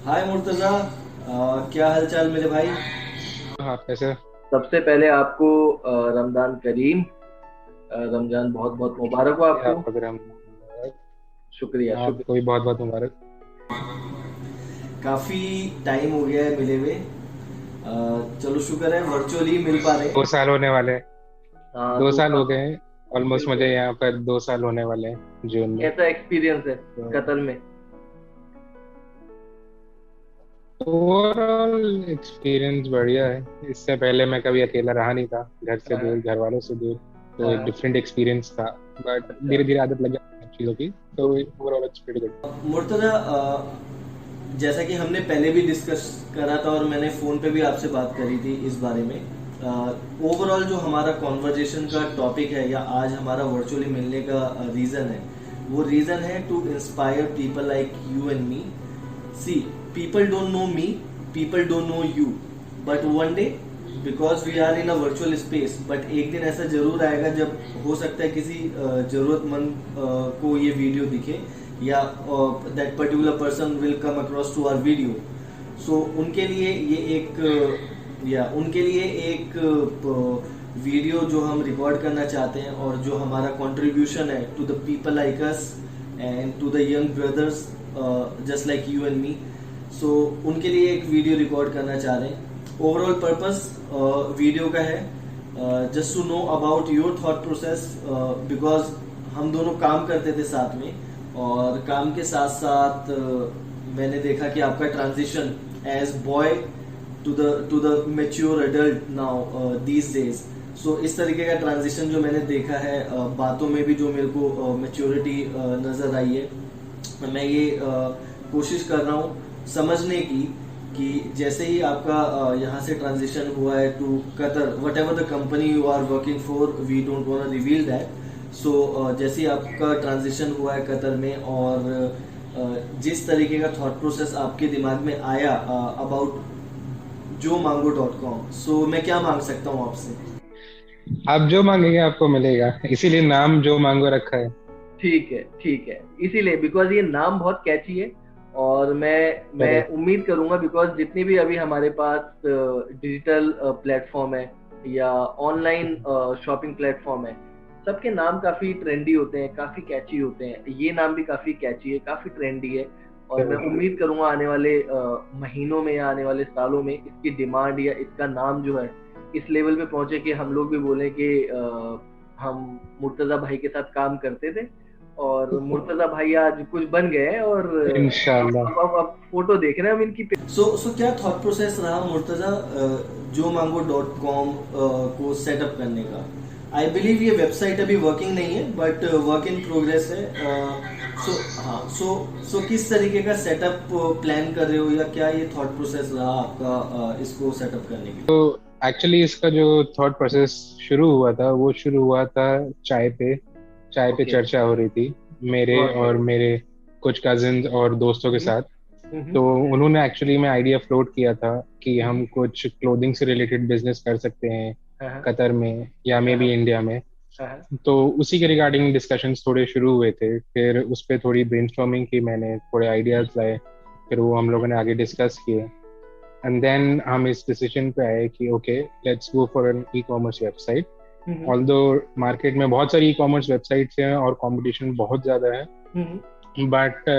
हाय मुर्तज़ा, क्या हाल चाल मेरे भाई। हाँ कैसे। सबसे पहले आपको रमजान करीम। रमजान बहुत बहुत मुबारक हो ये आपको। आपका भी मुबारक। शुक्रिया आपको भी शुक्रिया। बहुत बहुत मुबारक। काफ़ी टाइम हो गया है मिले हुए। चलो शुक्र है वर्चुअली मिल पा रहे। 2 साल होने वाले हैं। हाँ, 2 साल हो 2 साल। गए हैं। ऑलमोस्ट मुझे बिल्कुल। यहाँ पर 2 साल होने वाले हैं जून में। कैसा एक्सपीरियंस है तो कतर में? ओवरऑल एक्सपीरियंस बढ़िया है। इससे पहले मैं कभी अकेला रहा नहीं था, घर से दूर, हाँ घर वालों से दूर। तो एक हाँ। डिफरेंट एक्सपीरियंस था। बट अच्छा। धीरे धीरे आदत लग जाती है चीज़ों की, तो overall it's pretty good. Murtaza, जैसा कि हमने पहले भी डिस्कस करा था और मैंने फ़ोन पे भी आपसे बात करी थी इस बारे में। ओवरऑल जो हमारा कॉन्वर्जेशन का टॉपिक है या आज हमारा वर्चुअली मिलने का रीज़न है, वो रीज़न है to inspire people like you and me. See, people don't know me, people don't know you, but one day, because we are in a virtual space, but एक दिन ऐसा जरूर आएगा जब हो सकता है किसी जरूरतमंद को ये वीडियो दिखे या that particular person will come across to our video. So उनके लिए ये उनके लिए एक वीडियो जो हम रिकॉर्ड करना चाहते हैं और जो हमारा कंट्रीब्यूशन है to the people like us and to the young brothers just like you and me. So उनके लिए एक वीडियो रिकॉर्ड करना चाह रहे हैं। ओवरऑल पर्पस वीडियो का है just to know about your thought process, because हम दोनों काम करते थे साथ में और काम के साथ साथ मैंने देखा कि आपका transition as boy to the mature adult now these days. So इस तरीके का ट्रांजिशन जो मैंने देखा है, बातों में भी जो मेरे को मेच्योरिटी नजर आई है। मैं ये कोशिश कर रहा हूँ समझने की कि जैसे ही आपका यहाँ से ट्रांजिशन हुआ है to Qatar, whatever the company you are working for, we don't want reveal that. So जैसे ही आपका ट्रांजिशन हुआ है कतर में और जिस तरीके का थॉट प्रोसेस आपके दिमाग में आया अबाउट jomango.com, सो मैं क्या मांग सकता हूँ आपसे। आप जो मांगेंगे आपको मिलेगा, इसीलिए नाम जो मांगो रखा है। ठीक है ठीक है। इसीलिए बिकॉज ये नाम बहुत कैची है। और मैं करेक्ट। उम्मीद करूंगा बिकॉज जितनी भी अभी हमारे पास डिजिटल प्लेटफॉर्म है या ऑनलाइन शॉपिंग प्लेटफॉर्म है, सबके नाम काफी ट्रेंडी होते हैं, काफी कैची होते हैं। ये नाम भी काफी कैची है, काफी ट्रेंडी है। और मैं उम्मीद करूंगा आने वाले महीनों में या आने वाले सालों में इसकी डिमांड या इसका नाम जो है इस लेवल पे पहुंचे कि हम लोग भी बोले कि हम मुर्तजा भाई के साथ काम करते थे और मुर्तजा भाई आज कुछ बन गए हैं। और इंशाल्लाह। अब फोटो देख रहे हैं हम इनकी। सो क्या थॉट प्रोसेस रहा मुर्तजा jomango.com को सेटअप करने का। आई बिलीव ये वेबसाइट अभी वर्किंग नहीं है बट वर्क इन प्रोग्रेस है। सो हाँ, सो किस तरीके का सेटअप प्लान कर रहे हो या क्या ये थॉट प्रोसेस रहा आपका इसको सेटअप करने के लिए। एक्चुअली इसका जो थॉट प्रोसेस शुरू हुआ था चाय पे ओके। चर्चा हो रही थी मेरे बहुत और बढ़िया। मेरे कुछ कजिन्स और दोस्तों के हम्म, साथ। हम्म, तो उन्होंने एक्चुअली में आइडिया फ्लोट किया था कि हम कुछ क्लोथिंग से रिलेटेड बिजनेस कर सकते हैं हाँ कतर में या मे हाँ बी इंडिया में। हाँ तो उसी के रिगार्डिंग डिस्कशंस थोड़े शुरू हुए थे, फिर उस पर थोड़ी ब्रेनस्टॉर्मिंग की मैंने, थोड़े आइडियाज लाए, फिर वो हम लोगों ने आगे डिस्कस किए। एंड देन हम इस डिसीजन पे आए कि okay, let's go for an e commerce website. Hmm, although market में बहुत सारी ई कॉमर्स वेबसाइट्स हैं और कंपटीशन बहुत ज़्यादा है, hmm, but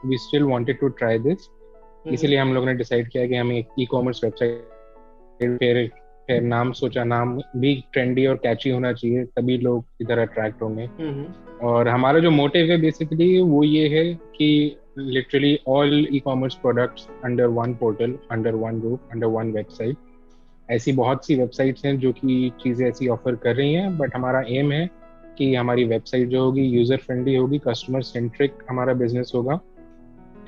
we still wanted to try this. Hmm, इसीलिए हम लोगों ने डिसाइड किया कि हमें एक ई कॉमर्स वेबसाइट, फिर नाम सोचा, नाम भी ट्रेंडी और कैची होना चाहिए तभी लोग इधर अट्रैक्ट होंगे। हम्म, और हमारा जो मोटिव है बेसिकली वो ये है कि literally all e commerce products under one portal, under one roof, under one website. ऐसी बहुत सी वेबसाइट्स हैं जो कि चीज़ें ऐसी ऑफर कर रही हैं, बट हमारा एम है कि हमारी वेबसाइट जो होगी यूज़र फ्रेंडली होगी, कस्टमर सेंट्रिक हमारा बिजनेस होगा।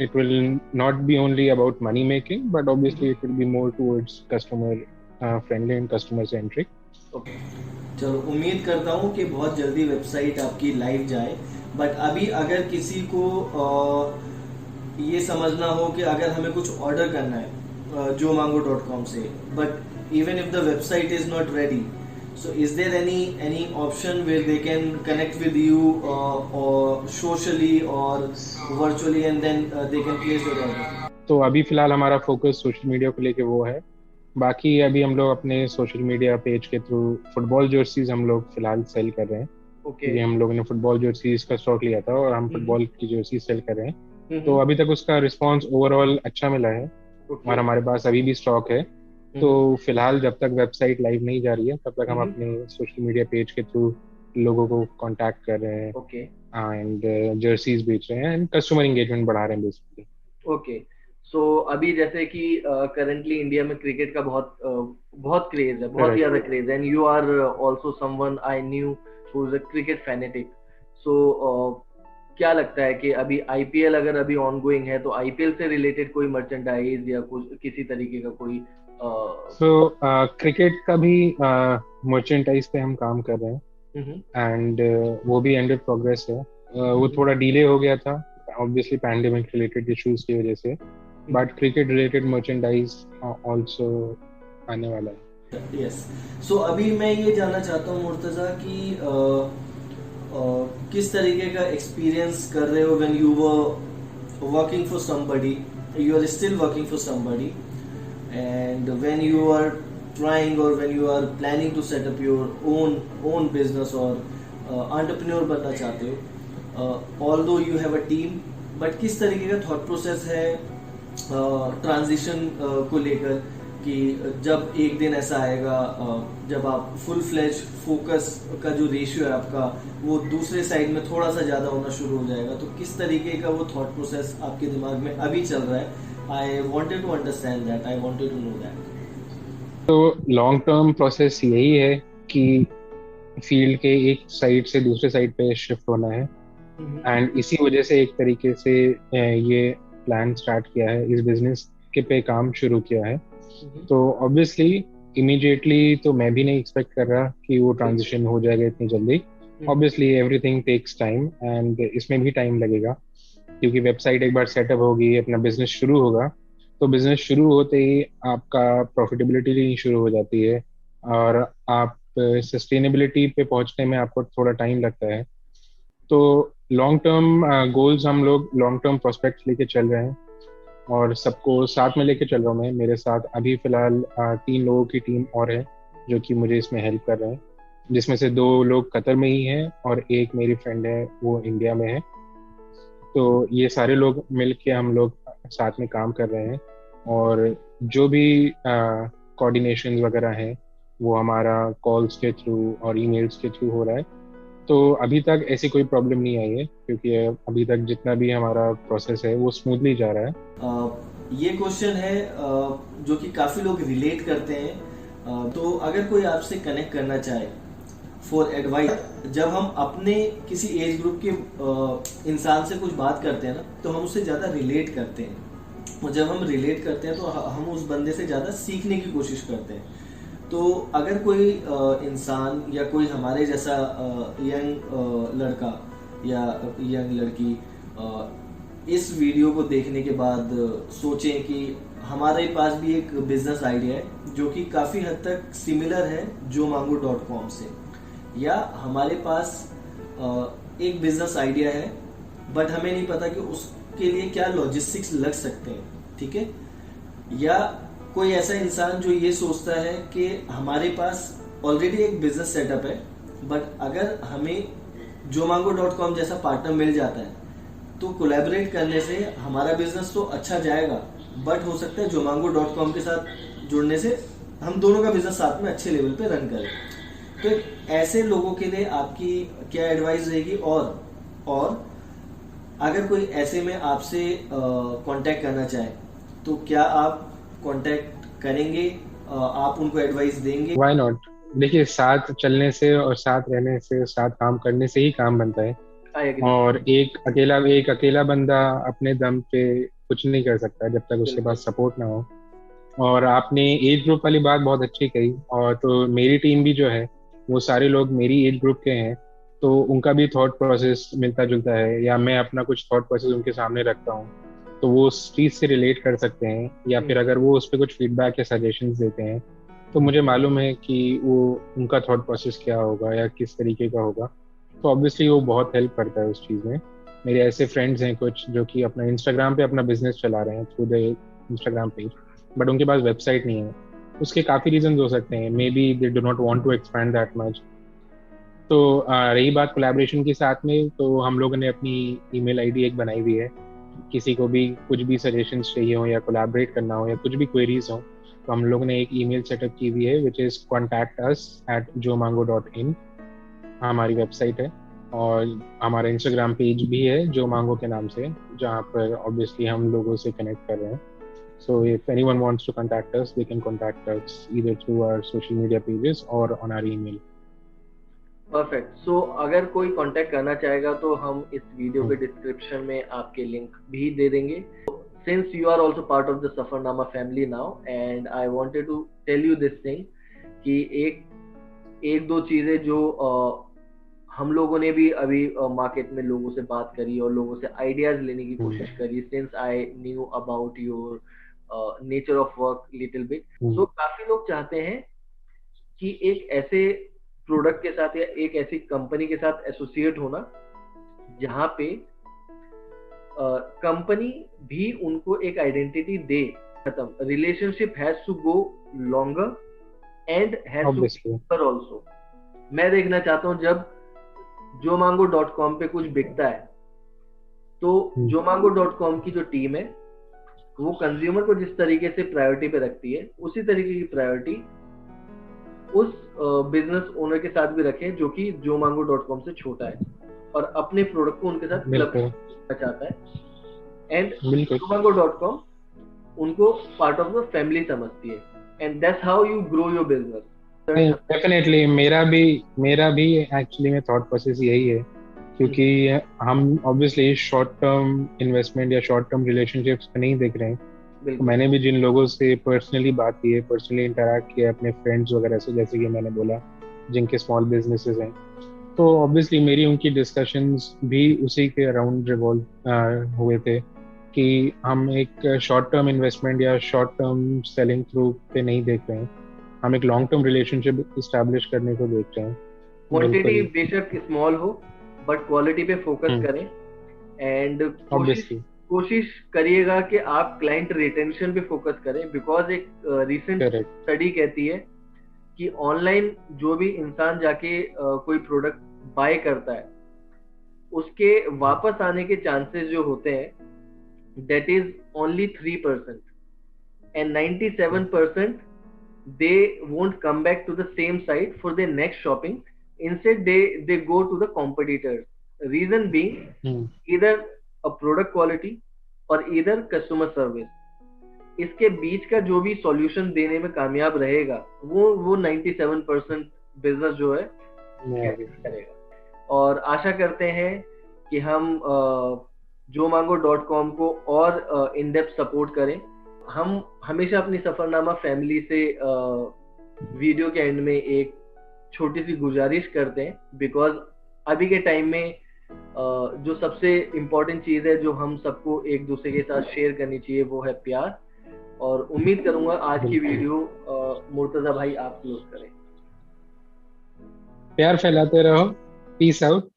It will not be only about money making, but obviously it will be more towards customer friendly and customer centric. Okay. चलो उम्मीद करता हूँ कि बहुत जल्दी वेबसाइट आपकी लाइव जाए। बट अभी अगर किसी को ये समझना हो कि अगर हमें कुछ ऑर्डर करना है jomango.com से, but even if the website is not ready, so is there any option where they can connect with you or socially or virtually and then they can place their order? तो अभी फिलहाल हमारा focus social media को लेके वो है। बाकी अभी हम लोग अपने सोशल मीडिया पेज के थ्रू फुटबॉल जर्सीज हम लोग फिलहाल सेल कर रहे हैं, ओके। क्योंकि हम लोगों ने फुटबॉल जर्सीज का स्टॉक लिया था और हम फुटबॉल की जर्सी सेल कर रहे हैं। तो अभी तक उसका रिस्पांस ओवरऑल अच्छा मिला है ओके। और हमारे पास अभी भी स्टॉक है। तो फिलहाल जब तक वेबसाइट लाइव नहीं जा रही है तब तक हम अपने सोशल मीडिया पेज के थ्रू लोगों को कांटेक्ट कर रहे हैं ओके। एंड जर्सीज बेच रहे हैं एंड कस्टमर एंगेजमेंट बढ़ा रहे हैं बेसिकली। ओके। सो अभी जैसे कि करंटली इंडिया में क्रिकेट का बहुत क्रेज है, बहुत ज्यादा क्रेज है, and you are also someone I knew who is a cricket fanatic. So क्या लगता है कि अभी आईपीएल अगर अभी ऑनगोइंग है तो आईपीएल से रिलेटेड कोई मर्चेंडाइज या कुछ किसी तरीके का कोई क्रिकेट का भी मर्चेंडाइज पे हम काम कर रहे हैं एंड वो भी अंडर प्रोग्रेस है। वो थोड़ा डिले हो गया था ऑब्वियसली पैंडेमिक रिलेटेड इश्यूज की वजह से, but cricket related merchandise also आने वाला है। यस। सो अभी मैं ये जानना चाहता हूँ मुर्तजा कि किस तरीके का एक्सपीरियंस कर रहे हो when you were working for somebody, you are still working for somebody, and when you are trying or when you are planning to set up your own business or entrepreneur बनना चाहते हो, although you have a team, but किस तरीके का thought process है transition को लेकर कि जब एक दिन ऐसा आएगा जब आप फुल फ्लेज फोकस का जो रेशियो है आपका वो दूसरे साइड में थोड़ा सा ज़्यादा होना शुरू हो जाएगा, तो किस तरीके का वो थॉट प्रोसेस आपके दिमाग में अभी चल रहा है? I wanted to understand that. I wanted to know that. तो लॉन्ग टर्म प्रोसेस यही है कि फील्ड के एक साइड से दूसरे साइड पे शिफ्ट होना है एंड इसी वजह से एक तरीके से ये प्लान स्टार्ट किया है, इस बिजनेस के पे काम शुरू किया है। तो ऑब्वियसली इमीडिएटली तो मैं भी नहीं एक्सपेक्ट कर रहा कि वो ट्रांजिशन हो जाएगा इतनी जल्दी। Obviously everything takes time and इसमें भी टाइम लगेगा, क्योंकि वेबसाइट एक बार सेटअप होगी, अपना बिजनेस शुरू होगा, तो बिजनेस शुरू होते ही आपका प्रॉफिटेबिलिटी नहीं शुरू हो जाती है और आप सस्टेनेबिलिटी पे पहुंचने में आपको थोड़ा टाइम लगता है। तो लॉन्ग टर्म गोल्स हम लोग लॉन्ग टर्म प्रोस्पेक्ट्स लेके चल रहे हैं और सबको साथ में लेके चल रहा हूँ मैं। मेरे साथ अभी फिलहाल 3 लोगों की टीम और है जो कि मुझे इसमें हेल्प कर रहे हैं, जिसमें से 2 लोग कतर में ही हैं और एक मेरी फ्रेंड है वो इंडिया में है। तो ये सारे लोग मिल के हम लोग साथ में काम कर रहे हैं और जो भी कोऑर्डिनेशन वगैरह हैं वो हमारा कॉल्स के थ्रू और ईमेल्स के थ्रू हो रहा है। तो अभी तक ऐसी कोई प्रॉब्लम नहीं आई है, क्योंकि अभी तक जितना भी हमारा प्रोसेस है वो स्मूथली जा रहा है। ये क्वेश्चन है जो कि काफ़ी लोग रिलेट करते हैं। तो अगर कोई आपसे कनेक्ट करना चाहे फॉर एडवाइस, जब हम अपने किसी एज ग्रुप के इंसान से कुछ बात करते हैं ना तो हम उससे ज़्यादा रिलेट करते हैं, और जब हम रिलेट करते हैं तो हम उस बंदे से ज़्यादा सीखने की कोशिश करते हैं। तो अगर कोई इंसान या कोई हमारे जैसा यंग लड़का या यंग लड़की इस वीडियो को देखने के बाद सोचें कि हमारे पास भी एक बिजनेस आइडिया है जो कि काफ़ी हद तक सिमिलर है zomango.com से, या हमारे पास एक बिजनेस आइडिया है बट हमें नहीं पता कि उसके लिए क्या लॉजिस्टिक्स लग सकते हैं, ठीक है, या कोई ऐसा इंसान जो ये सोचता है कि हमारे पास ऑलरेडी एक बिजनेस सेटअप है बट अगर हमें zomango.com जैसा पार्टनर मिल जाता है तो कोलैबोरेट करने से हमारा बिजनेस तो अच्छा जाएगा, बट हो सकता है zomango.com के साथ जुड़ने से हम दोनों का बिजनेस साथ में अच्छे लेवल पे रन करें। तो ऐसे लोगों के लिए आपकी क्या एडवाइस रहेगी? और अगर कोई ऐसे में आपसे कांटेक्ट करना चाहे तो क्या आप कांटेक्ट करेंगे? आप उनको एडवाइस देंगे? Why not. देखिए, साथ चलने से और साथ रहने से, साथ काम करने से ही काम बनता है, और एक अकेला बंदा अपने दम पे कुछ नहीं कर सकता जब तक उसके पास सपोर्ट ना हो। और आपने एज ग्रुप वाली बात बहुत अच्छी कही, और तो मेरी टीम भी जो है वो सारे लोग मेरी एज ग्रुप के हैं, तो उनका भी थॉट प्रोसेस मिलता जुलता है, या मैं अपना कुछ थॉट प्रोसेस उनके सामने रखता हूँ तो वो उस चीज़ से रिलेट कर सकते हैं, या फिर अगर वो उस पर कुछ फीडबैक या सजेशंस देते हैं तो मुझे मालूम है कि वो उनका थॉट प्रोसेस क्या होगा या किस तरीके का होगा, तो ऑब्वियसली वो बहुत हेल्प करता है उस चीज़ में। मेरे ऐसे फ्रेंड्स हैं कुछ जो कि अपना इंस्टाग्राम पे अपना बिजनेस चला रहे हैं through the Instagram page, but उनके पास वेबसाइट नहीं है। उसके काफ़ी रीजन हो सकते हैं, maybe they do not want to expand that much. तो रही बात कोलैबोरेशन के साथ में, तो हम लोगों ने अपनी ईमेल आईडी एक बनाई हुई है। किसी को भी कुछ भी सजेशंस चाहिए हो या कोलैबोरेट करना हो या कुछ भी क्वेरीज हो, तो हम लोगों ने एक ईमेल सेटअप की हुई है विच इज़ contact@jomango.in, हमारी वेबसाइट है। और हमारा इंस्टाग्राम पेज भी है जो मांगो के नाम से, जहाँ पर ऑब्वियसली हम लोगों से कनेक्ट कर रहे हैं। So if anyone wants to contact us, they can contact us either through our social media pages or on our email. Perfect. So अगर कोई कांटेक्ट करना चाहेगा तो हम इस वीडियो के डिस्क्रिप्शन में आपके लिंक भी दे देंगे। Since you are also part of the Safarnama family now, and I wanted to tell you this thing कि एक दो चीजें जो हम लोगों ने भी अभी मार्केट में लोगों से बात करी और लोगों से आइडियाज लेने की कोशिश करी, since I knew about your nature of work little bit. So काफी लोग चाहते हैं कि एक ऐसे प्रोडक्ट के साथ या एक ऐसी कंपनी के साथ एसोसिएट होना जहां पे कंपनी भी उनको एक आइडेंटिटी दे। खत्म, relationship has to go longer and has to be also. मैं देखना चाहता हूं जब jomango.com पे कुछ बिकता है तो jomango.com की जो टीम है वो कंज्यूमर को जिस तरीके से प्रायोरिटी पे रखती है, उसी तरीके की प्रायोरिटी उस बिजनेस ओनर के साथ भी रखें जो कि jomango.com से छोटा है और अपने प्रोडक्ट को उनके साथ क्लब करना चाहता है। एंड jomango.com उनको पार्ट ऑफ द फैमिली समझती है, and that's how you grow your business. Definitely मेरा भी एक्चुअली में थॉट प्रोसेस यही है, क्योंकि हम ऑब्वियसली शॉर्ट टर्म इन्वेस्टमेंट या शॉर्ट टर्म रिलेशनशिप्स पे नहीं देख रहे हैं। तो मैंने भी जिन लोगों से पर्सनली बात की है, पर्सनली इंटरेक्ट किया अपने फ्रेंड्स वगैरह से, जैसे कि मैंने बोला जिनके स्मॉल बिजनेसेस हैं, तो ऑब्वियसली मेरी उनकी डिस्कशंस भी उसी के अराउंड रिवॉल्व हुए थे कि हम एक शॉर्ट टर्म इन्वेस्टमेंट या शॉर्ट टर्म सेलिंग थ्रू पे नहीं देख रहे हैं, हम एक लॉन्ग टर्म रिलेशनशिप इस्टेब्लिश करने को देख रहे हैं। क्वांटिटी बेशक स्मॉल हो बट क्वालिटी पे फोकस करें, एंड कोशिश करिएगा कि आप क्लाइंट रिटेंशन पे फोकस करें, बिकॉज एक रिसेंट स्टडी कहती है कि ऑनलाइन जो भी इंसान जाके कोई प्रोडक्ट बाय करता है उसके वापस आने के चांसेस जो होते हैं that is only 3%, and 97% they won't come back to the same site for their next shopping. Instead they go to the competitors. Reason being either a product quality or either customer service. इसके बीच का जो भी solution देने में कामयाब रहेगा वो 97% business जो है करेगा। और आशा करते हैं कि हम jomango.com को और इन डेप्थ सपोर्ट करें। हम हमेशा अपनी सफरनामा फैमिली से वीडियो के एंड में एक छोटी सी गुजारिश करते हैं, बिकॉज अभी के टाइम में जो सबसे इम्पोर्टेंट चीज है जो हम सबको एक दूसरे के साथ शेयर करनी चाहिए वो है प्यार। और उम्मीद करूंगा आज की वीडियो मुर्तजा भाई आप क्लोज करें। प्यार फैलाते रहो, पीस आउट।